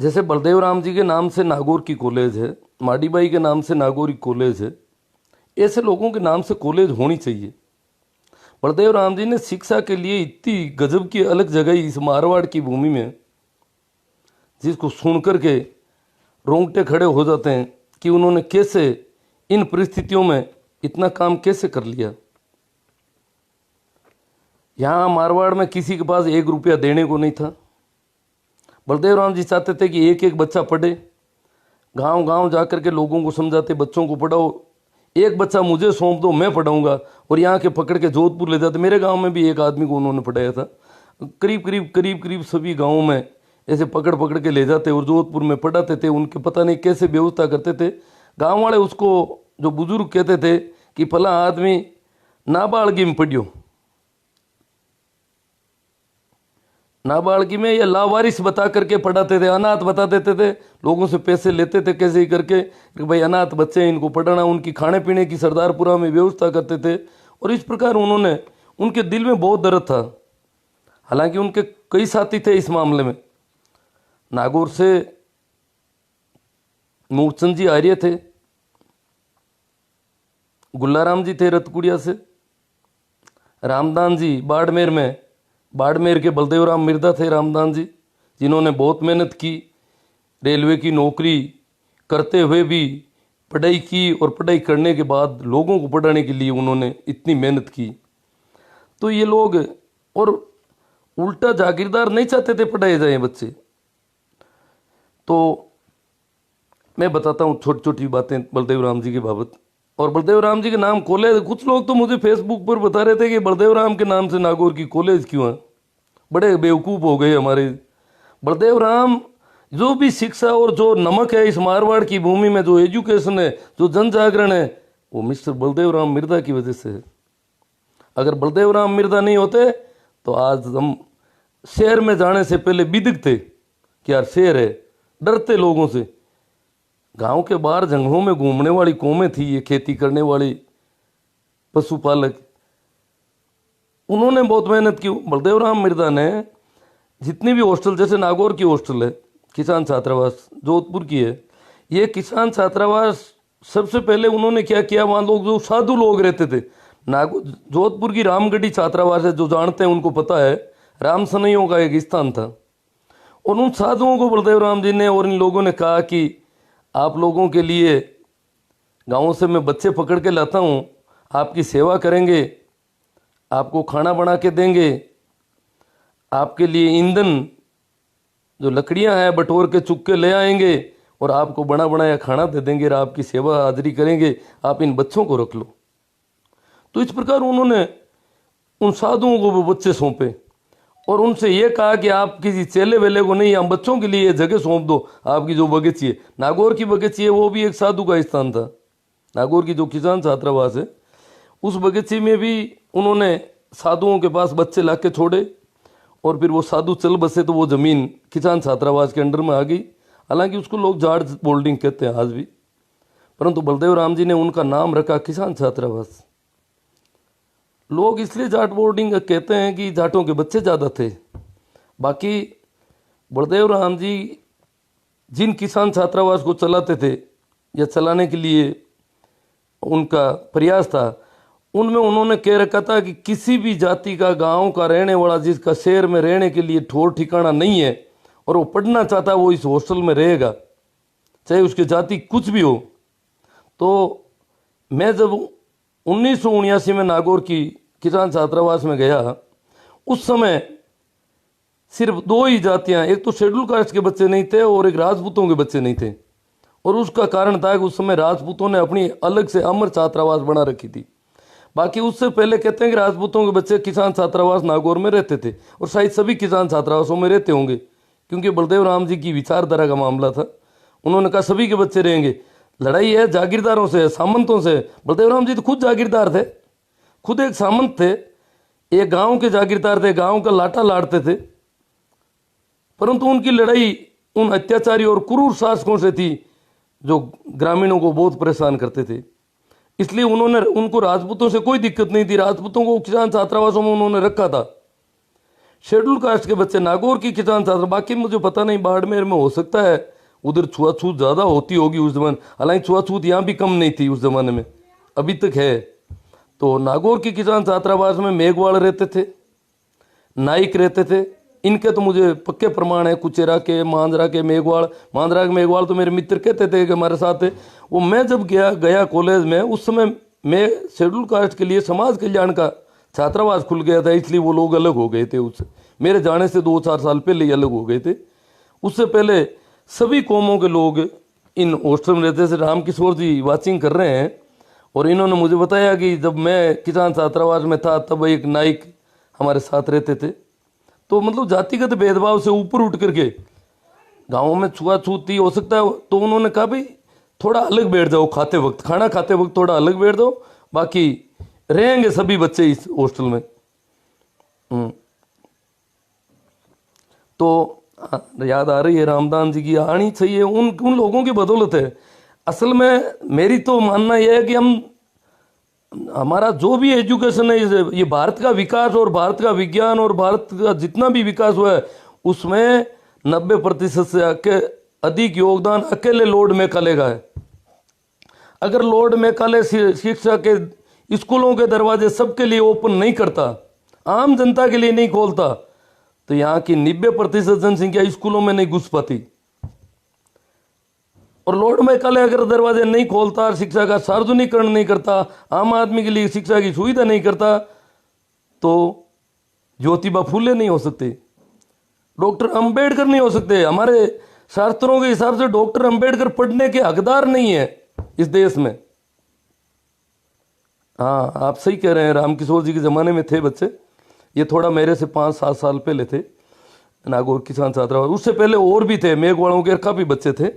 जैसे बलदेव राम जी के नाम से नागौर की कॉलेज है, माडीबाई के नाम से नागौरी कॉलेज है, ऐसे लोगों के नाम से कॉलेज होनी चाहिए। बलदेव राम जी ने शिक्षा के लिए इतनी गजब की अलग जगह इस मारवाड़ की भूमि में, जिसको सुन कर के रोंगटे खड़े हो जाते हैं कि उन्होंने कैसे इन परिस्थितियों में इतना काम कैसे कर लिया। यहाँ मारवाड़ में किसी के पास 1 रुपया देने को नहीं था। बलदेव राम जी चाहते थे कि एक एक बच्चा पढ़े, गांव गांव जाकर के लोगों को समझाते, बच्चों को पढ़ाओ, एक बच्चा मुझे सौंप दो, मैं पढ़ाऊंगा। और यहाँ के पकड़ के जोधपुर ले जाते। मेरे गांव में भी एक आदमी को उन्होंने पढ़ाया था। करीब सभी गाँवों में ऐसे पकड़ पकड़ के ले जाते और जोधपुर में पढ़ाते थे। उनके पता नहीं कैसे व्यवस्था करते थे। गाँव वाले उसको, जो बुजुर्ग, कहते थे कि फला आदमी नाबालगी में पढ़ियो, नाबालगी में, या लावारिस बता करके पढ़ाते थे, अनाथ बता देते थे, लोगों से पैसे लेते थे कैसे ही करके कि भाई अनाथ बच्चे हैं, इनको पढ़ाना। उनकी खाने पीने की सरदारपुरा में व्यवस्था करते थे। और इस प्रकार उन्होंने, उनके दिल में बहुत दर्द था। हालांकि उनके कई साथी थे इस मामले में। नागौर से मूर्चंद जी आर्य थे, गुल्लाराम जी थे रतकुड़िया से, रामदान जी बाड़मेर में, बाड़मेर के बलदेव राम मिर्दा थे रामदान जी, जिन्होंने बहुत मेहनत की, रेलवे की नौकरी करते हुए भी पढ़ाई की, और पढ़ाई करने के बाद लोगों को पढ़ाने के लिए उन्होंने इतनी मेहनत की। तो ये लोग, और उल्टा जागीरदार नहीं चाहते थे पढ़ाए जाए बच्चे। तो मैं बताता हूँ छोटी छोटी बातें बलदेव राम जी के बाबत। और बलदेव राम जी के नाम कॉलेज, कुछ लोग तो मुझे फेसबुक पर बता रहे थे कि बलदेव राम के नाम से नागौर की कॉलेज क्यों है। बड़े बेवकूफ़ हो गए हमारे। बलदेव राम, जो भी शिक्षा और जो नमक है इस मारवाड़ की भूमि में, जो एजुकेशन है, जो जन जागरण है, वो मिस्टर बलदेव राम मिर्दा की वजह से है। अगर बलदेव राम मिर्दा नहीं होते तो आज हम शहर में जाने से पहले बिदक थे कि यार शहर है, डरते लोगों से। गांव के बाहर जंगलों में घूमने वाली कौमें थी ये, खेती करने वाली पशुपालक। उन्होंने बहुत मेहनत की। बलदेव राम मिर्दा ने जितनी भी हॉस्टल, जैसे नागौर की हॉस्टल है किसान छात्रावास, जोधपुर की है, ये किसान छात्रावास सबसे पहले उन्होंने क्या किया, वहाँ लोग जो साधु लोग रहते थे, नागौर जोधपुर की रामगढ़ी छात्रावास है, जो जानते हैं उनको पता है, राम सनइयों का एक स्थान था। और उन साधुओं को बलदेव राम जी ने और इन लोगों ने कहा कि आप लोगों के लिए गाँव से मैं बच्चे पकड़ के लाता हूँ, आपकी सेवा करेंगे, आपको खाना बना के देंगे, आपके लिए ईंधन, जो लकड़ियां हैं, बटोर के चुग के ले आएंगे, और आपको बना बनाया खाना दे देंगे, और आपकी सेवा हाजिरी करेंगे, आप इन बच्चों को रख लो। तो इस प्रकार उन्होंने उन साधुओं को वो बच्चे सौंपे और उनसे ये कहा कि आप किसी चेले वेले को नहीं, हम बच्चों के लिए ये जगह सौंप दो। आपकी जो बगीची है, नागौर की बगीची है, वो भी एक साधु का स्थान था। नागौर की जो किसान छात्रावास है, उस बगीची में भी उन्होंने साधुओं के पास बच्चे ला के छोड़े, और फिर वो साधु चल बसे तो वो ज़मीन किसान छात्रावास के अंडर में आ गई। हालांकि उसको लोग जाट बोल्डिंग कहते हैं आज भी, परंतु बलदेव राम जी ने उनका नाम रखा किसान छात्रावास। लोग इसलिए जाट बोर्डिंग कहते हैं कि जाटों के बच्चे ज़्यादा थे। बाकी बलदेव राम जी जिन किसान छात्रावास को चलाते थे या चलाने के लिए उनका प्रयास था, उनमें उन्होंने कह रखा था कि किसी भी जाति का गांव का रहने वाला, जिसका शहर में रहने के लिए ठौर ठिकाना नहीं है और वो पढ़ना चाहता है, वो इस हॉस्टल में रहेगा, चाहे उसकी जाति कुछ भी हो। तो मैं जब 1979 में नागौर की किसान छात्रावास में गया, उस समय सिर्फ 2 ही जातियां, एक तो शेड्यूल कास्ट के बच्चे नहीं थे और एक राजपूतों के बच्चे नहीं थे। और उसका कारण था कि उस समय राजपूतों ने अपनी अलग से अमर छात्रावास बना रखी थी। बाकी उससे पहले कहते हैं कि राजपूतों के बच्चे किसान छात्रावास नागौर में रहते थे, और शायद सभी किसान छात्रावासों में रहते होंगे, क्योंकि बलदेव राम जी की विचारधारा का मामला था। उन्होंने कहा सभी के बच्चे रहेंगे। लड़ाई है जागीरदारों से, सामंतों से। बलदेव राम जी तो खुद जागीरदार थे, खुद एक सामंत थे, एक गांव के जागीरदार थे, गांव का लाटा लाड़ते थे। परंतु उनकी लड़ाई उन अत्याचारी और क्रूर शासकों से थी जो ग्रामीणों को बहुत परेशान करते थे। इसलिए उनको राजपूतों से कोई दिक्कत नहीं थी। राजपूतों को किसान छात्रावासों में उन्होंने रखा था। शेड्यूल कास्ट के बच्चे, नागौर की किसान छात्र, बाकी मुझे पता नहीं बाड़मेर में हो सकता है उधर छुआछूत ज़्यादा होती होगी उस जमाने, हालांकि छुआछूत यहाँ भी कम नहीं थी उस जमाने में, अभी तक है। तो नागौर की किसान छात्रावास में मेघवाल रहते थे, नाइक रहते थे, इनके तो मुझे पक्के प्रमाण है, कुचेरा के, मांजरा के मेघवाल। मांजरा के मेघवाल तो मेरे मित्र कहते थे कि हमारे साथ है वो। मैं जब गया कॉलेज में, उस समय मैं शेड्यूल कास्ट के लिए समाज कल्याण का छात्रावास खुल गया था, इसलिए वो लोग अलग हो गए थे उससे, मेरे जाने से 2-4 साल पहले ही अलग हो गए थे। उससे पहले सभी कौमों के लोग इन हॉस्टल में रहते थे। राम किशोर जी वाचिंग कर रहे हैं, और इन्होंने मुझे बताया कि जब मैं किसान छात्रावास में था तब एक नाइक हमारे साथ रहते थे। तो मतलब जातिगत भेदभाव से ऊपर उठ करके गाँव में छुआछूती हो सकता है, तो उन्होंने कहा भाई थोड़ा अलग बैठ जाओ, खाते वक्त, खाना खाते वक्त थोड़ा अलग बैठ जाओ, बाकी रहेंगे सभी बच्चे इस हॉस्टल में। तो याद आ रही है रामदान जी की, आनी चाहिए, उन लोगों की बदौलत है। असल में मेरी तो मानना यह है कि हमारा जो भी एजुकेशन है, ये भारत का विकास और भारत का विज्ञान और भारत का जितना भी विकास हुआ है उसमें 90% से अधिक योगदान अकेले लॉर्ड मैकाले का है। अगर लॉर्ड मैकाले शिक्षा के स्कूलों के दरवाजे सबके लिए ओपन नहीं करता, आम जनता के लिए नहीं खोलता, तो यहाँ की 90% जनसंख्या स्कूलों में नहीं घुस पाती। और लॉर्ड मैकाले अगर दरवाजे नहीं खोलता, शिक्षा का सार्वजनिकरण नहीं करता, आम आदमी के लिए शिक्षा की सुविधा नहीं करता, तो ज्योतिबा फूले नहीं हो सकते, डॉक्टर अंबेडकर नहीं हो सकते। हमारे शास्त्रों के हिसाब से डॉक्टर अंबेडकर पढ़ने के हकदार नहीं है इस देश में। हाँ, आप सही कह रहे हैं, रामकिशोर जी के ज़माने में थे बच्चे, ये थोड़ा मेरे से 5-7 साल पहले थे नागौर किसान छात्रावास। उससे पहले और भी थे, मेघवालों के काफ़ी बच्चे थे।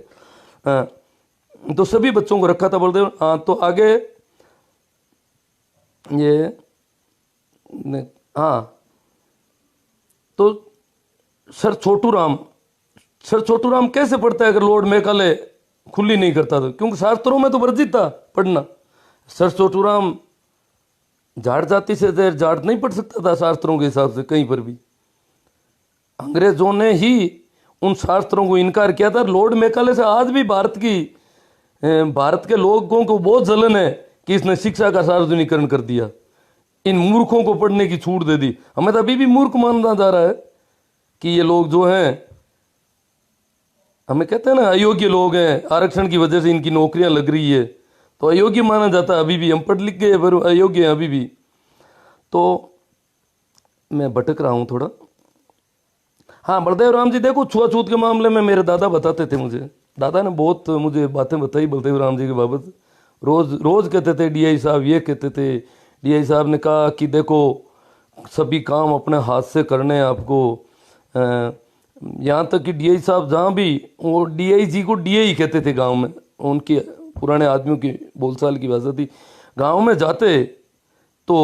तो सभी बच्चों को रखा था बलदेव। हाँ, तो आगे ये हाँ, तो सर छोटू राम कैसे पढ़ता है अगर लॉर्ड मैकाले खुली नहीं करता तो, क्योंकि शास्त्रों में तो वर्जित था पढ़ना। सर छोटू राम जाट जाति से जाट नहीं पढ़ सकता था शास्त्रों के हिसाब से कहीं पर भी। अंग्रेजों ने ही उन शास्त्रों को इनकार किया था। लॉर्ड मैकाले से आज भी भारत के लोगों को बहुत जलन है कि इसने शिक्षा का सार्वजनिकरण कर दिया, इन मूर्खों को पढ़ने की छूट दे दी। हमें तो अभी भी मूर्ख माना जा रहा है कि ये लोग जो हैं, हमें कहते हैं ना अयोग्य लोग हैं, आरक्षण की वजह से इनकी नौकरियां लग रही है, तो अयोग्य माना जाता है अभी भी। हम पढ़ लिख गए पर अयोग्य हैं अभी भी। तो मैं भटक रहा हूँ थोड़ा। हाँ, बलदेव राम जी, देखो छुआछूत के मामले में मेरे दादा बताते थे मुझे, दादा ने बहुत मुझे बातें बताई बलदेव राम जी के बाबत। रोज रोज कहते थे डीआई साहब, ये कहते थे, डीआई साहब ने कहा कि देखो सभी काम अपने हाथ से करने हैं आपको। यहाँ तक कि डीआई साहब जहाँ भी, वो डीआई जी को डीआई कहते थे गांव में, उनके पुराने आदमियों की बोलचाल की भाषा थी। गांव में जाते तो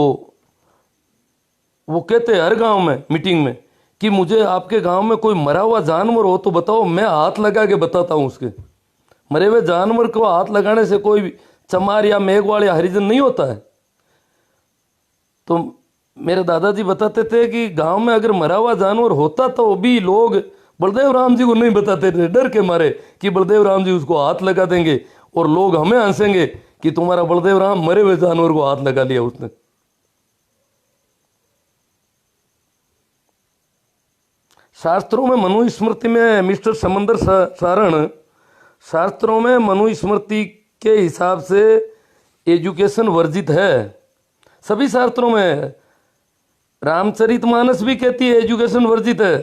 वो कहते हर गांव में मीटिंग में कि मुझे आपके गांव में कोई मरा हुआ जानवर हो तो बताओ, मैं हाथ लगा के बताता हूँ उसके। मरे हुए जानवर को हाथ लगाने से कोई चमार या मेघवाल या हरिजन नहीं होता है। तो मेरे दादाजी बताते थे कि गांव में अगर मरा हुआ जानवर होता तो भी लोग बलदेव राम जी को नहीं बताते थे, डर के मारे कि बलदेव राम जी उसको हाथ लगा देंगे और लोग हमें हंसेंगे कि तुम्हारा बलदेव राम मरे हुए जानवर को हाथ लगा लिया उसने। शास्त्रों में मनुस्मृति में मिस्टर समंदर सारण, शास्त्रों में मनुस्मृति के हिसाब से एजुकेशन वर्जित है, सभी शास्त्रों में। रामचरितमानस भी कहती है एजुकेशन वर्जित है।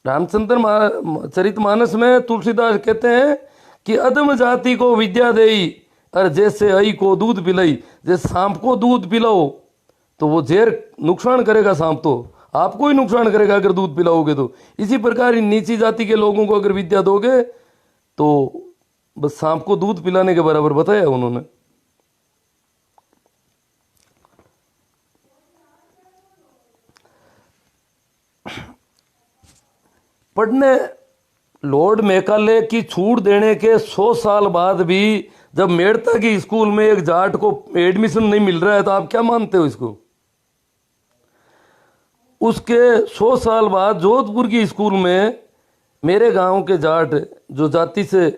चरितमानस में तुलसीदास कहते हैं कि अधम जाति को विद्या देई, और जैसे आई को दूध पिलाई। जैसे सांप को दूध पिलाओ तो वो जहर नुकसान करेगा, सांप तो आपको ही नुकसान करेगा अगर दूध पिलाओगे तो। इसी प्रकार इन नीची जाति के लोगों को अगर विद्या दोगे तो बस सांप को दूध पिलाने के बराबर बताया उन्होंने। लॉर्ड मैकाले की छूट देने के 100 साल बाद भी जब मेड़ता की स्कूल में एक जाट को एडमिशन नहीं मिल रहा है तो आप क्या मानते हो इसको? उसके 100 साल बाद जोधपुर की स्कूल में मेरे गांव के जाट, जो जाति से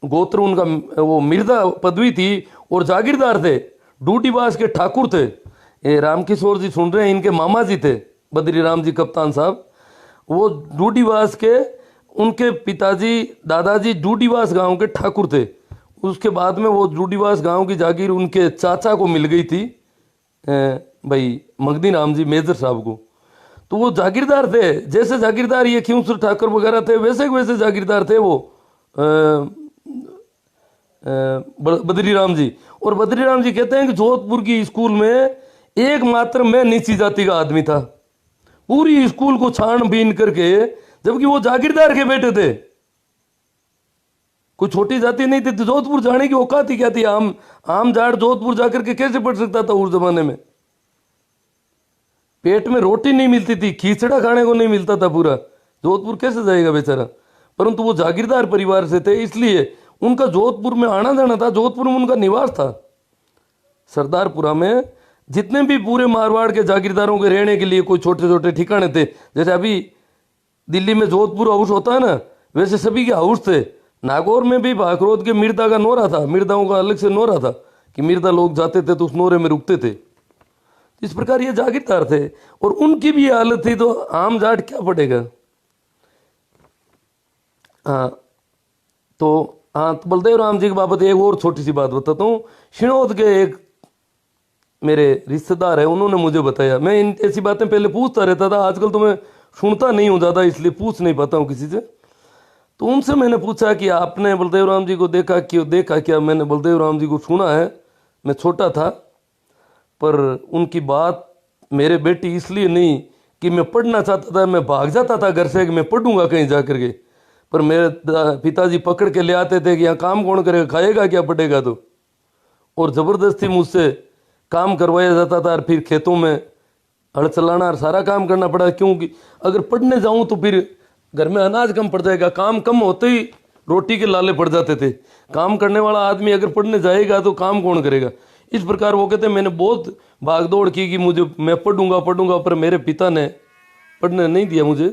गोत्र उनका वो मिर्जा पदवी थी और जागीरदार थे, डूडीबास के ठाकुर थे। ये रामकिशोर जी सुन रहे हैं, इनके मामा जी थे बद्री राम जी कप्तान साहब। वो डूडीबास के, उनके पिताजी दादाजी डूडीबास गांव के ठाकुर थे। उसके बाद में वो डूडीबास गांव की जागीर उनके चाचा को मिल गई थी, भाई मगनी राम जी मेजर साहब को। तो वो जागीरदार थे, जैसे जागीरदार ये खींसुर ठाकुर वगैरह थे वैसे जागीरदार थे वो बद्री राम जी। और बद्री राम जी कहते हैं कि जोधपुर की स्कूल में एकमात्र मैं नीची जाति का आदमी था, पूरी स्कूल को छानबीन करके, जबकि वो जागीरदार के बेटे थे, कोई छोटी जाति नहीं थी। तो जोधपुर जाने की औकात ही क्या थी? आम जाट जोधपुर जाकर के कैसे पढ़ सकता था उस जमाने में? पेट में रोटी नहीं मिलती थी, खिचड़ा खाने को नहीं मिलता था पूरा, जोधपुर कैसे जाएगा बेचारा? परंतु वो जागीरदार परिवार से थे, इसलिए उनका जोधपुर में आना जाना था, जोधपुर में उनका निवास था। सरदारपुरा में जितने भी पूरे मारवाड़ के जागीरदारों के रहने के लिए कोई छोटे छोटे ठिकाने थे, जैसे अभी दिल्ली में जोधपुर हाउस होता है ना, वैसे सभी के हाउस थे। नागौर में भी भाकरोद के मिर्दा का नोरा था, मिर्दाओं का अलग से नोरा था कि मिर्दा लोग जाते थे तो उस नोरे में रुकते थे। इस प्रकार ये जागीरदार थे और उनकी भी हालत थी, तो आम जाट क्या पड़ेगा? हाँ, तो बलदेव राम जी की बाबत एक और छोटी सी बात बताता हूँ। शिनोद के एक मेरे रिश्तेदार है, उन्होंने मुझे बताया, मैं इन ऐसी बातें पहले पूछता रहता था, आजकल तो मैं सुनता नहीं हूँ ज़्यादा, इसलिए पूछ नहीं पाता हूँ किसी से। तो उनसे मैंने पूछा कि आपने बलदेव राम जी को देखा क्या? मैंने बलदेव राम जी को सुना है, मैं छोटा था, पर उनकी बात मेरे बेटी इसलिए नहीं कि मैं पढ़ना चाहता था, मैं भाग जाता था घर से कि मैं पढ़ूंगा कहीं जा कर के, पर मेरे पिताजी पकड़ के ले आते थे कि यहाँ काम कौन करेगा, खाएगा क्या पढ़ेगा तो, और ज़बरदस्ती मुझसे काम करवाया जाता था। और फिर खेतों में हल चलाना और सारा काम करना पड़ा, क्योंकि अगर पढ़ने जाऊँ तो फिर घर में अनाज कम पड़ जाएगा। काम कम होते ही रोटी के लाले पड़ जाते थे। काम करने वाला आदमी अगर पढ़ने जाएगा तो काम कौन करेगा? इस प्रकार वो कहते हैं मैंने बहुत भागदौड़ की कि मैं पढ़ूंगा, पर मेरे पिता ने पढ़ने नहीं दिया मुझे।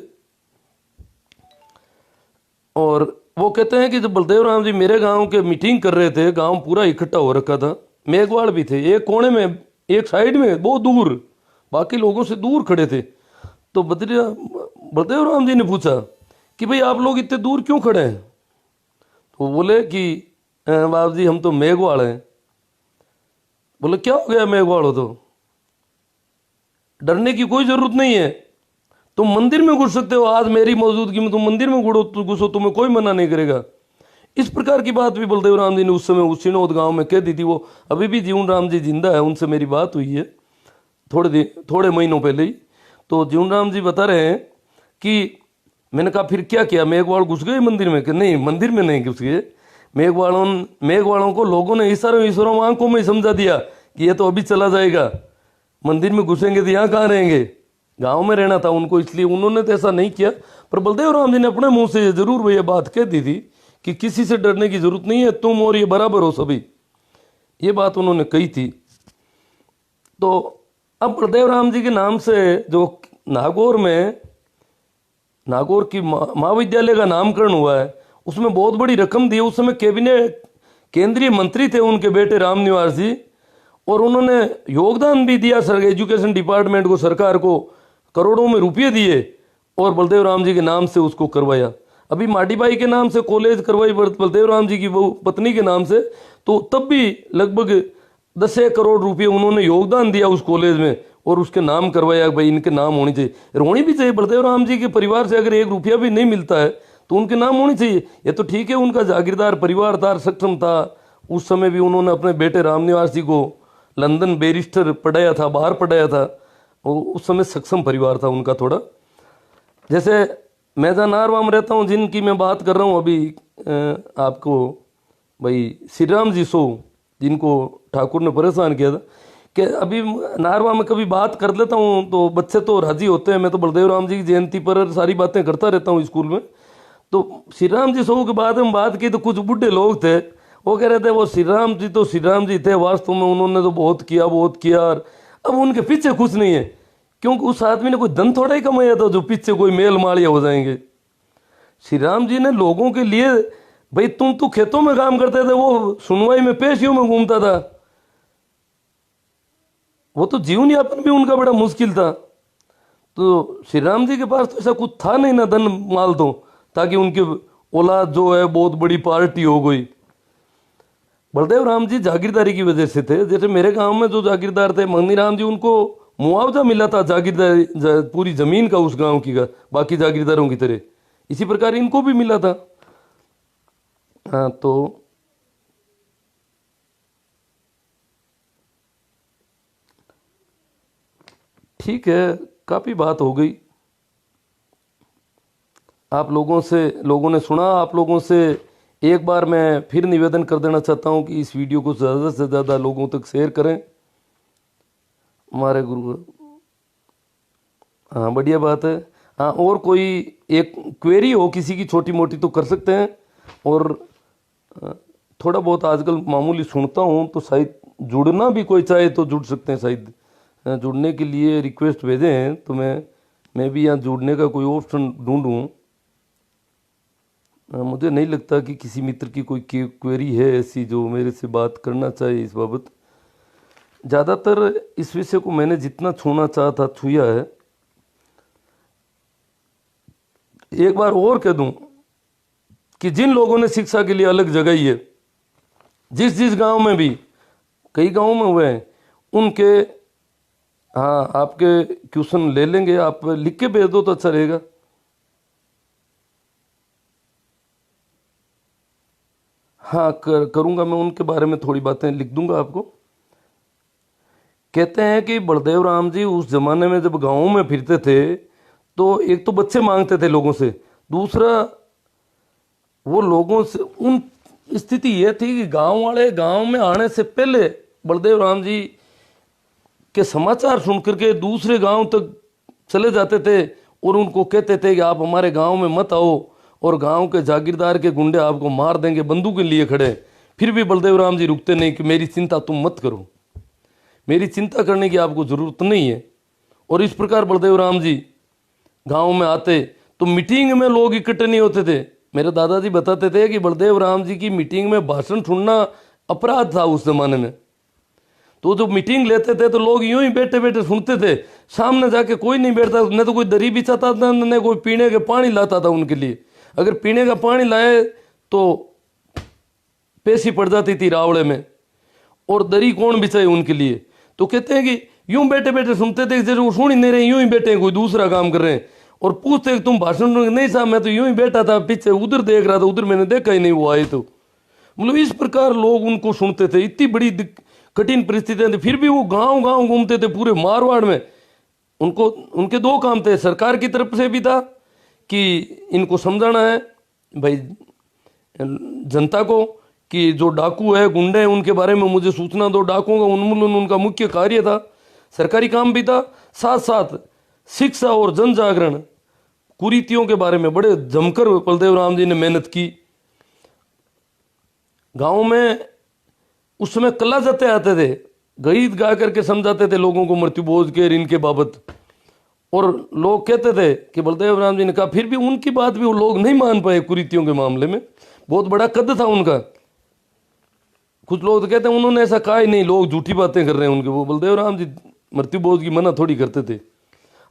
और वो कहते हैं कि जब बलदेव राम जी मेरे गांव के मीटिंग कर रहे थे, गांव पूरा इकट्ठा हो रखा था, मेघवाड़ भी थे, एक कोने में, एक साइड में बहुत दूर, बाकी लोगों से दूर खड़े थे। तो बलदेव राम जी ने पूछा कि भाई आप लोग इतने दूर क्यों खड़े हैं? तो बोले कि बाबू जी हम तो मेघवाड़ हैं। बोले क्या हो गया मेघवाड़ हो तो? डरने की कोई जरूरत नहीं है, तुम मंदिर में घुस सकते हो, आज मेरी मौजूदगी में तुम मंदिर में घुसो, तुम्हें कोई मना नहीं करेगा। इस प्रकार की बात भी बलदेव राम जी ने उस समय उस सिनोद गांव में कह दी थी। वो अभी भी जीवन राम जी जिंदा है, उनसे मेरी बात हुई है थोड़े महीनों पहले ही। तो जीवन राम जी बता रहे हैं कि मैंने कहा फिर क्या किया, मेघवाड़ घुस गए मंदिर में? कि नहीं, मंदिर में नहीं घुस गए। मेघवाड़ों को लोगों ने ईश्वरों आंखों में समझा दिया कि ये तो अभी चला जाएगा, मंदिर में घुसेंगे तो यहाँ कहाँ रहेंगे, गांव में रहना था उनको, इसलिए उन्होंने तो ऐसा नहीं किया। पर बलदेव राम जी ने अपने मुंह से जरूर वो ये बात कह दी थी कि किसी से डरने की जरूरत नहीं है, तुम और ये बराबर हो सभी, ये बात उन्होंने कही थी। तो अब बलदेव राम जी के नाम से जो नागौर की महाविद्यालय का नामकरण हुआ है, उसमें बहुत बड़ी रकम दी। उस समय केंद्रीय मंत्री थे उनके बेटे रामनिवास जी, और उन्होंने योगदान भी दिया सर एजुकेशन डिपार्टमेंट को, सरकार को करोड़ों में रुपये दिए और बलदेव राम जी के नाम से उसको करवाया। अभी माडीबाई के नाम से कॉलेज करवाई बलदेव राम जी की वो पत्नी के नाम से, तो तब भी लगभग 10 करोड़ रुपये उन्होंने योगदान दिया उस कॉलेज में और उसके नाम करवाया। भाई इनके नाम होनी चाहिए, होनी भी चाहिए। बलदेव राम जी के परिवार से अगर 1 रुपया भी नहीं मिलता है तो उनके नाम होनी चाहिए। ये तो ठीक है, उनका जागीरदार परिवार था, सक्षम था। उस समय भी उन्होंने अपने बेटे रामनिवास जी को लंदन बैरिस्टर पढ़ाया था, बाहर पढ़ाया था। उस समय सक्षम परिवार था उनका थोड़ा। जैसे मैं जहाँ नारवा में रहता हूँ, जिनकी मैं बात कर रहा हूँ अभी आपको, भाई श्री राम जी सो, जिनको ठाकुर ने परेशान किया था, कि अभी नारवा में कभी बात कर लेता हूँ तो बच्चे तो राजी होते हैं। मैं तो बलदेव राम जी की जयंती पर सारी बातें करता रहता हूँ स्कूल में। तो श्री राम जी शो के बाद में बात की तो कुछ बूढ़े लोग थे, वो कह रहे थे वो श्री राम जी तो श्री राम जी थे, वास्तव में उन्होंने तो बहुत किया बहुत किया, और अब उनके पीछे कुछ नहीं है, क्योंकि उस आदमी ने कोई धन थोड़ा ही कमाया था जो पीछे कोई मेल मालिया हो जाएंगे। श्री राम जी ने लोगों के लिए, भाई तुम तो खेतों में काम करते थे, वो सुनवाई में पेशियों में घूमता था, वो तो जीवन यापन भी उनका बड़ा मुश्किल था। तो श्री राम जी के पास तो ऐसा कुछ था नहीं ना धन माल, तो ताकि उनकी औलाद जो है बहुत बड़ी पार्टी हो गई। बलदेव राम जी जागीरदारी की वजह से थे। जैसे मेरे गांव में जो जागीरदार थे मंगनी राम जी, उनको मुआवजा मिला था जागीरदारी पूरी जमीन का उस गांव की का, बाकी जागीरदारों की तरह इसी प्रकार इनको भी मिला था। हाँ तो ठीक है, काफी बात हो गई, आप लोगों ने सुना। आप लोगों से एक बार मैं फिर निवेदन कर देना चाहता हूं कि इस वीडियो को ज़्यादा से ज़्यादा लोगों तक शेयर करें। हमारे गुरु, हाँ बढ़िया बात है। हाँ, और कोई एक क्वेरी हो किसी की छोटी मोटी तो कर सकते हैं, और थोड़ा बहुत आजकल मामूली सुनता हूँ, तो शायद जुड़ना भी कोई चाहे तो जुड़ सकते हैं। शायद जुड़ने के लिए रिक्वेस्ट भेजे हैं, तो मैं भी यहाँ जुड़ने का कोई ऑप्शन ढूंढूं। मुझे नहीं लगता कि किसी मित्र की कोई क्वेरी है ऐसी जो मेरे से बात करना चाहे इस बाबत। ज़्यादातर इस विषय को मैंने जितना छूना चाहा था छुआ है। एक बार और कह दूं कि जिन लोगों ने शिक्षा के लिए अलग जगाई है, जिस गांव में भी, कई गांव में हुए हैं उनके, हाँ आपके क्वेश्चन ले लेंगे, आप लिख के भेज दो तो अच्छा रहेगा। हाँ करूँगा मैं, उनके बारे में थोड़ी बातें लिख दूंगा आपको। कहते हैं कि बलदेव राम जी उस जमाने में जब गाँवों में फिरते थे, तो एक तो बच्चे मांगते थे लोगों से, दूसरा वो लोगों से, उन स्थिति ये थी कि गांव वाले गांव में आने से पहले बलदेव राम जी के समाचार सुन करके दूसरे गांव तक चले जाते थे, और उनको कहते थे कि आप हमारे गांव में मत आओ, और गांव के जागीरदार के गुंडे आपको मार देंगे, बंदूक लिए खड़े। फिर भी बलदेव राम जी रुकते नहीं कि मेरी चिंता तुम मत करो, मेरी चिंता करने की आपको ज़रूरत नहीं है। और इस प्रकार बलदेव राम जी गांव में आते तो मीटिंग में लोग इकट्ठे नहीं होते थे। मेरे दादाजी बताते थे कि बलदेव राम जी की मीटिंग में भाषण सुनना अपराध था उस जमाने में। तो जो मीटिंग लेते थे तो लोग यूं ही बैठे बैठे सुनते थे, सामने जाके कोई नहीं बैठता, न तो कोई दरी बिछाता था, न कोई पीने के पानी लाता था उनके लिए। अगर पीने का पानी लाए तो पेशी पड़ जाती थी रावड़े में, और दरी कौन बिछाए उनके लिए। तो कहते हैं कि यूं बैठे बैठे सुनते थे, जैसे वो सुन ही नहीं रहे, यूं ही बैठे हैं, कोई दूसरा काम कर रहे हैं। और पूछते कि तुम भाषण नहीं साहब, मैं तो यूं ही बैठा था पीछे, उधर देख रहा था, उधर मैंने देखा ही नहीं वो आए। तो मतलब इस प्रकार लोग उनको सुनते थे। इतनी बड़ी कठिन परिस्थितियां थी, फिर भी वो गांव गांव घूमते थे पूरे मारवाड़ में। उनको, उनके दो काम थे, सरकार की तरफ से भी था कि इनको समझाना है भाई जनता को कि जो डाकू है, गुंडे हैं, उनके बारे में मुझे सूचना दो, डाकुओं का उन्मूलन उनका मुख्य कार्य था, सरकारी काम भी था। साथ साथ शिक्षा और जन जागरण, कुरीतियों के बारे में बड़े जमकर बलदेव राम जी ने मेहनत की। गांव में उस समय कला जत्ते आते थे, गीत गा करके समझाते थे लोगों को मृत्यु भोज के इनके बाबत। और लोग कहते थे कि बलदेव राम जी ने कहा, फिर भी उनकी बात भी वो लोग नहीं मान पाए कुरीतियों के मामले में। बहुत बड़ा कद था उनका। कुछ लोग तो कहते हैं उन्होंने ऐसा कहा ही नहीं, लोग झूठी बातें कर रहे हैं उनके। वो बलदेव राम जी मृत्यु भोज की मना थोड़ी करते थे,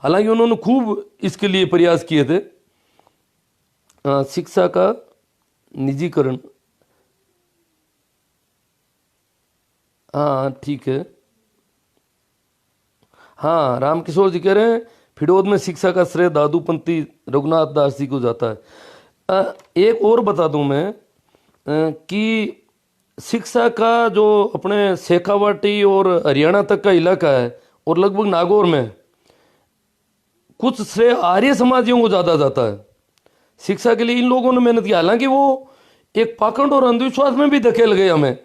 हालांकि उन्होंने खूब इसके लिए प्रयास किए थे। शिक्षा का निजीकरण, हाँ ठीक है। हाँ रामकिशोर जी कह रहे हैं फिडोद में शिक्षा का श्रेय दादूपंथी रघुनाथ दास जी को जाता है। एक और बता दूं मैं कि शिक्षा का जो अपने शेखावाटी और हरियाणा तक का इलाका है, और लगभग नागौर में, कुछ श्रेय आर्य समाजियों को ज़्यादा जाता है शिक्षा के लिए। इन लोगों ने मेहनत की, हालांकि वो एक पाखंड और अंधविश्वास में भी धकेल गए हमें।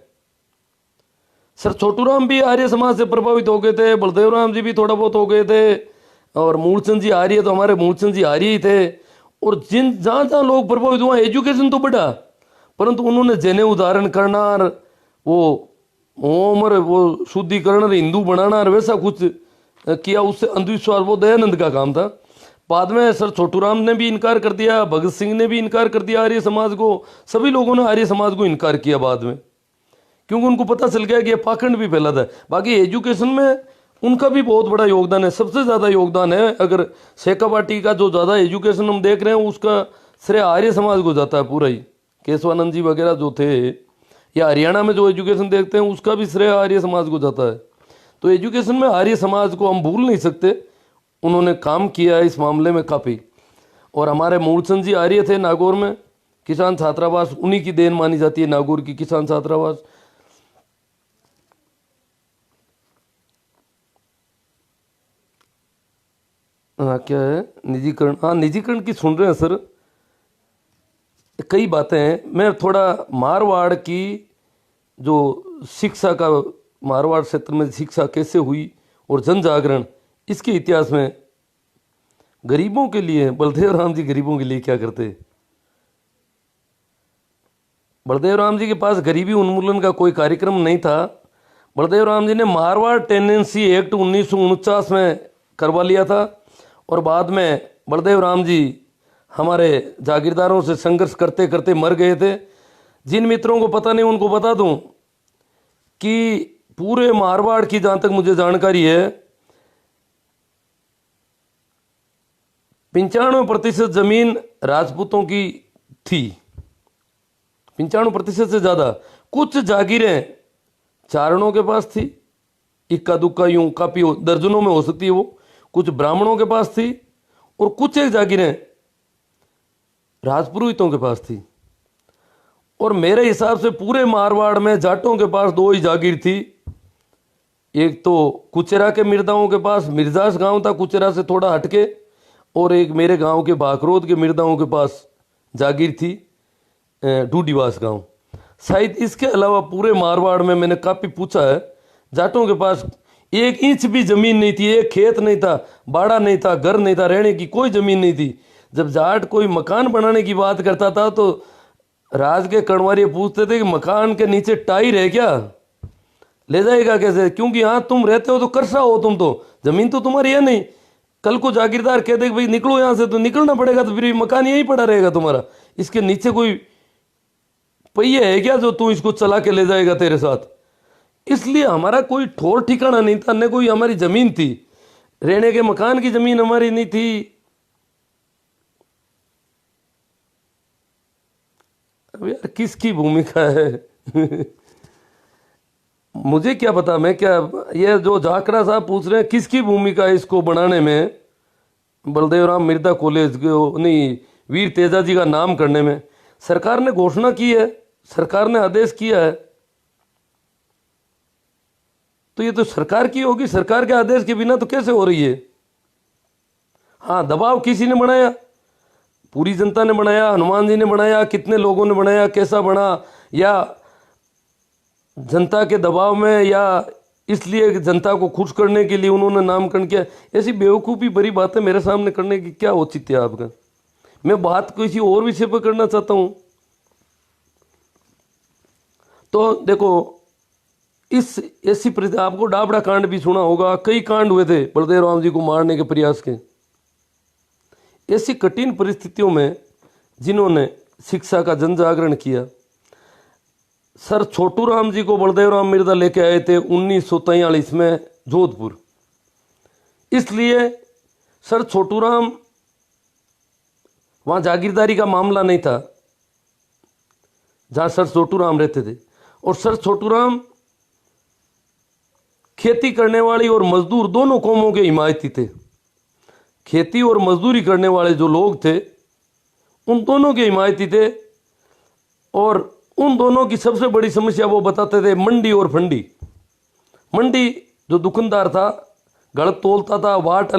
सर छोटूराम भी आर्य समाज से प्रभावित हो गए थे, बलदेव राम जी भी थोड़ा बहुत हो गए थे, और मूलचंद जी आर्य, तो हमारे मूलचंद जी आर्य ही थे। और जिन जहाँ जहाँ लोग प्रभावित हुआ एजुकेशन तो बढ़ा, परंतु उन्होंने जने उदाहरण करना और वो ओम और वो शुद्धिकरण और हिंदू बनाना और वैसा कुछ किया, उससे अंधविश्वास, वो दयानंद का काम था। बाद में सर छोटूराम ने भी इनकार कर दिया, भगत सिंह ने भी इनकार कर दिया आर्य समाज को, सभी लोगों ने आर्य समाज को इनकार किया बाद में, क्योंकि उनको पता चल गया कि ये पाखंड भी फैलाता है। बाकी एजुकेशन में उनका भी बहुत बड़ा योगदान है, सबसे ज़्यादा योगदान है। अगर शेखावाटी का जो ज़्यादा एजुकेशन हम देख रहे हैं उसका श्रेय आर्य समाज को जाता है पूरा ही। केशवानंद जी वगैरह जो थे, या हरियाणा में जो एजुकेशन देखते हैं उसका भी श्रेय आर्य समाज को जाता है। तो एजुकेशन में आर्य समाज को हम भूल नहीं सकते, उन्होंने काम किया है इस मामले में काफ़ी। और हमारे मूलचंद जी आर्य थे नागौर में, किसान छात्रावास उन्हीं की देन मानी जाती है, नागौर की किसान छात्रावास। हाँ क्या है निजीकरण, हाँ निजीकरण की सुन रहे हैं सर, कई बातें हैं। मैं थोड़ा मारवाड़ की जो शिक्षा का, मारवाड़ क्षेत्र में शिक्षा कैसे हुई और जन जागरण, इसके इतिहास में गरीबों के लिए बलदेव राम जी गरीबों के लिए क्या करते। बलदेव राम जी के पास गरीबी उन्मूलन का कोई कार्यक्रम नहीं था। बलदेव राम जी ने मारवाड़ टेंडेंसी एक्ट 1949 में करवा लिया था, और बाद में बलदेव राम जी हमारे जागीरदारों से संघर्ष करते करते मर गए थे। जिन मित्रों को पता नहीं उनको बता दूं कि पूरे मारवाड़ की जहाँ तक मुझे जानकारी है 95% जमीन राजपूतों की थी, 95% से ज़्यादा। कुछ जागीरें चारणों के पास थी, इक्का दुक्का यूं काफ़ी दर्जनों में हो सकती है वो, कुछ ब्राह्मणों के पास थी, और कुछ एक जागीरें राजपुरोहितों के पास थी। और मेरे हिसाब से पूरे मारवाड़ में जाटों के पास दो ही जागीर थी, एक तो कुचेरा के मिर्दाओं के पास, मिर्जास गांव था कुचेरा से थोड़ा हटके, और एक मेरे गांव के बाकरोद के मिर्दाओं के पास जागीर थी डूडीवास गांव। शायद इसके अलावा पूरे मारवाड़ में मैंने काफ़ी पूछा है, जाटों के पास 1 इंच भी जमीन नहीं थी, एक खेत नहीं था, बाड़ा नहीं था, घर नहीं था, रहने की कोई जमीन नहीं थी। जब जाट कोई मकान बनाने की बात करता था तो राज के कणवारी पूछते थे कि मकान के नीचे टाई है क्या, ले जाएगा कैसे, क्योंकि यहाँ तुम रहते हो तो करसा हो, तुम तो जमीन तो तुम्हारी है नहीं। कल को जागीरदार कहते कि भाई निकलो यहाँ से, तो निकलना पड़ेगा, तो फिर मकान यहीं पड़ा रहेगा तुम्हारा, इसके नीचे कोई पहिए है क्या जो तू इसको चला के ले जाएगा तेरे साथ। इसलिए हमारा कोई ठोर ठिकाना नहीं था, न कोई हमारी जमीन थी, रहने के मकान की जमीन हमारी नहीं थी। अब यार किसकी भूमिका है मुझे क्या पता, मैं क्या, ये जो जाकड़ा साहब पूछ रहे हैं किसकी भूमिका है इसको बनाने में, बलदेव राम मिर्दा कॉलेज नहीं वीर तेजा जी का नाम करने में। सरकार ने घोषणा की है, सरकार ने आदेश किया है, तो ये तो सरकार की होगी, सरकार के आदेश के बिना तो कैसे हो रही है। हाँ दबाव किसी ने बनाया, पूरी जनता ने बनाया, हनुमान जी ने बनाया, कितने लोगों ने बनाया, कैसा बना, या जनता के दबाव में, या इसलिए जनता को खुश करने के लिए उन्होंने नामकरण किया। ऐसी बेवकूफ़ी भरी बातें मेरे सामने करने की क्या औचित्य है आपका। मैं बात किसी और विषय पर करना चाहता हूँ। तो देखो इस ऐसी आपको डाबड़ा कांड भी सुना होगा, कई कांड हुए थे बलदेव राम जी को मारने के प्रयास के। ऐसी कठिन परिस्थितियों में जिन्होंने शिक्षा का जन जागरण किया, सर छोटू राम जी को बलदेव राम मिर्दा लेके आए थे 1943 में जोधपुर। इसलिए सर छोटू राम, वहाँ जागीरदारी का मामला नहीं था जहाँ सर छोटू राम रहते थे, और सर छोटू राम खेती करने वाली और मजदूर दोनों कौमों के हिमायती थे। खेती और मजदूरी करने वाले जो लोग थे उन दोनों के हिमायती थे, और उन दोनों की सबसे बड़ी समस्या वो बताते थे मंडी और फंडी। मंडी जो दुकानदार था गलत तोलता था, वाट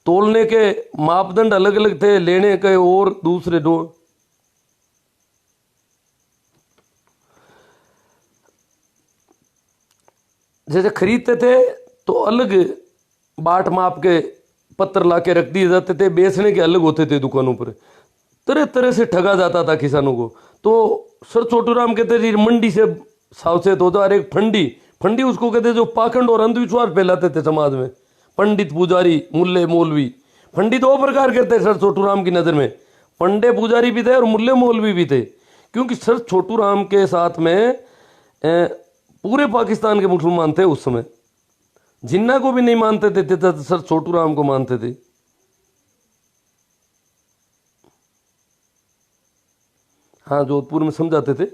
तोलने के मापदंड अलग अलग थे, लेने के और दूसरे दो। जैसे खरीदते थे तो अलग बाट माप के पत्थर ला के रख दिए जाते थे, बेचने के अलग होते थे दुकानों पर। तरह तरह से ठगा जाता था किसानों को। तो सर छोटू राम कहते थे मंडी से सावचेत हो जा। और एक फंडी, फंडी उसको कहते जो पाखंड और अंधविश्वास फैलाते थे समाज में, पंडित पुजारी मुल्ले मौलवी। फंडी दो प्रकार के थे सर छोटू राम की नज़र में, पंडे पुजारी भी थे और मुल्ले मौलवी भी थे। क्योंकि सर छोटू राम के साथ में पूरे पाकिस्तान के मुसलमान थे उस समय, जिन्ना को भी नहीं मानते थे तो सर छोटू राम को मानते थे। हाँ, जोधपुर में समझाते थे।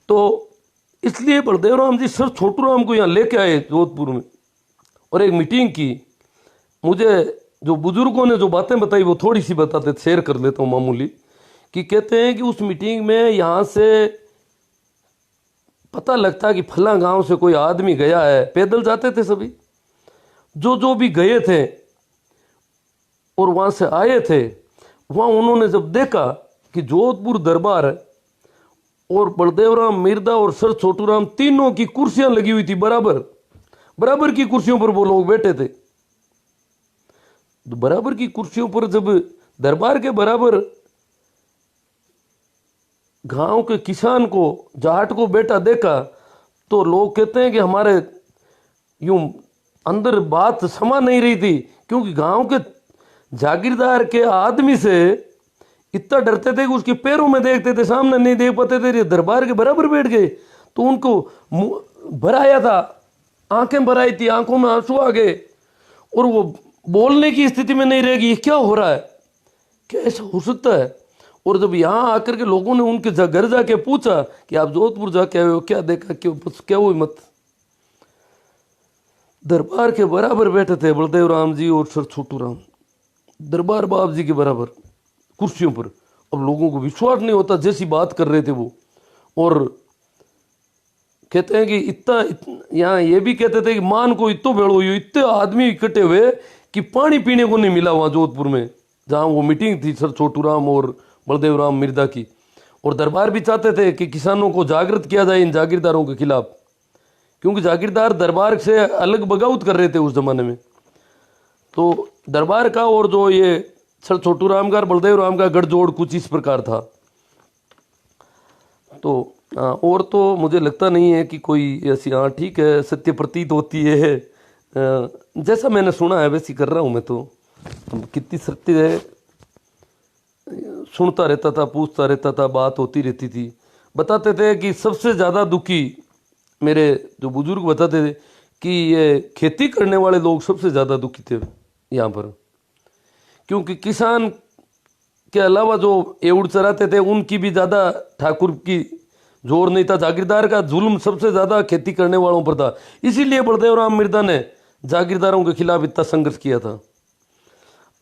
तो इसलिए बलदेव राम जी सर छोटू राम को यहाँ लेके आए जोधपुर में और एक मीटिंग की। मुझे जो बुजुर्गों ने जो बातें बताई वो थोड़ी सी बताते शेयर कर लेता हूँ मामूली। कि कहते हैं कि उस मीटिंग में यहाँ से पता लगता कि फला गांव से कोई आदमी गया है, पैदल जाते थे सभी, जो जो भी गए थे और वहाँ से आए थे, वहाँ उन्होंने जब देखा कि जोधपुर दरबार और बलदेव राम मिर्दा और सर छोटू राम तीनों की कुर्सियां लगी हुई थी, बराबर बराबर की कुर्सियों पर वो लोग बैठे थे। तो बराबर की कुर्सियों पर जब दरबार के बराबर गांव के किसान को, जाट को बैठा देखा, तो लोग कहते हैं कि हमारे यूं अंदर बात समा नहीं रही थी। क्योंकि गांव के जागीरदार के आदमी से इतना डरते थे कि उसके पैरों में देखते थे, सामने नहीं देख पाते थे। दरबार के बराबर बैठ गए तो उनको भराया था, आंखें भराई थी, आंखों में आंसू आ गए और वो बोलने की स्थिति में नहीं रहेगी, ये क्या हो रहा है, क्या ऐसा हो सकता है। और जब यहाँ आकर के लोगों ने उनके घर जाके पूछा कि आप जोधपुर जाके आए हो, क्या देखा, क्या हुई मत। दरबार के बराबर बैठे थे बलदेव राम जी और सर छोटू राम, दरबार बाप जी के बराबर कुर्सियों पर। अब लोगों को विश्वास नहीं होता जैसी बात कर रहे थे वो। और कहते हैं कि इतना यहाँ ये भी कहते थे कि मान को इतो भेड़ हुई, इतने आदमी इकट्ठे हुए कि पानी पीने को नहीं मिला वहाँ जोधपुर में, जहाँ वो मीटिंग थी सर छोटू राम और बलदेव राम मिर्दा की। और दरबार भी चाहते थे कि किसानों को जागृत किया जाए इन जागीरदारों के खिलाफ, क्योंकि जागीरदार दरबार से अलग बगावत कर रहे थे उस जमाने में। तो दरबार का और जो ये सर छोटू राम का और बलदेव राम का गठजोड़ कुछ इस प्रकार था। तो और तो मुझे लगता नहीं है कि कोई ऐसी, हाँ ठीक है, सत्य प्रतीत होती है, जैसा मैंने सुना है वैसी कर रहा हूँ मैं। तो कितनी सत्य है, सुनता रहता था, पूछता रहता था, बात होती रहती थी। बताते थे कि सबसे ज़्यादा दुखी, मेरे जो बुजुर्ग बताते थे कि ये खेती करने वाले लोग सबसे ज़्यादा दुखी थे यहाँ पर। क्योंकि किसान के अलावा जो एवड़ चराते थे उनकी भी ज़्यादा ठाकुर की जोर नहीं था, जागीरदार का जुल्म सबसे ज़्यादा खेती करने वालों पर था। इसीलिए बलदेव राम मिर्दा ने जागीरदारों के खिलाफ इतना संघर्ष किया था।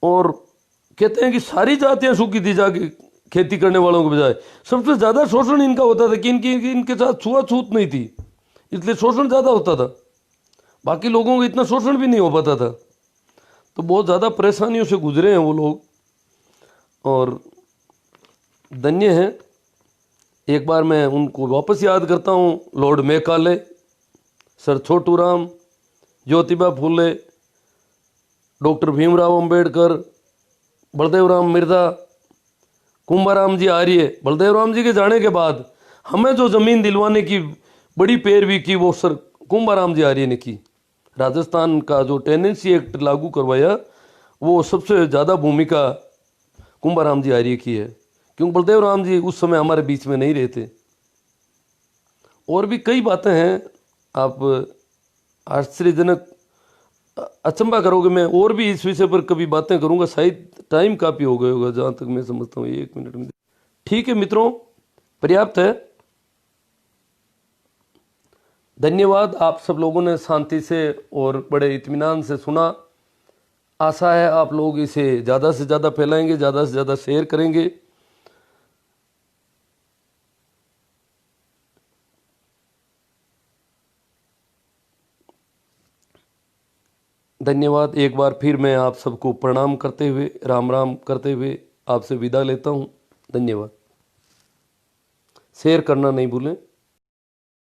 और कहते हैं कि सारी जातियां सुखी थी जाके खेती करने वालों के बजाय, सबसे ज़्यादा शोषण इनका होता था कि इनके साथ छुआछूत नहीं थी, इसलिए शोषण ज़्यादा होता था। बाकी लोगों को इतना शोषण भी नहीं हो पाता था। तो बहुत ज़्यादा परेशानियों से गुजरे हैं वो लोग और धन्य हैं। एक बार मैं उनको वापस याद करता हूँ, Lord Macaulay, sir Chhotu Ram, Jyotiba Phule, doctor Bhimrao Ambedkar, Baldev Ram Mirdha, Kumbharam जी आर्य। बलदेव राम जी के जाने के बाद हमें जो ज़मीन दिलवाने की बड़ी पैरवी की वो सर कुंभाराम जी आर्य ने की। राजस्थान का जो टेनेंसी एक्ट लागू करवाया वो सबसे ज़्यादा भूमिका कुंभाराम जी आर्य की है, क्योंकि बलदेव राम जी उस समय हमारे बीच में नहीं रहते। और भी कई बातें हैं, आप आश्चर्यजनक अचंभा करोगे। मैं और भी इस विषय पर कभी बातें करूंगा, शायद टाइम काफ़ी हो गया होगा जहाँ तक मैं समझता हूँ, 1 मिनट में। ठीक है मित्रों, पर्याप्त है। धन्यवाद, आप सब लोगों ने शांति से और बड़े इत्मीनान से सुना। आशा है आप लोग इसे ज़्यादा से ज़्यादा फैलाएंगे, ज़्यादा से ज़्यादा शेयर करेंगे। धन्यवाद। एक बार फिर मैं आप सबको प्रणाम करते हुए, राम राम करते हुए आपसे विदा लेता हूँ। धन्यवाद। शेयर करना नहीं भूलें।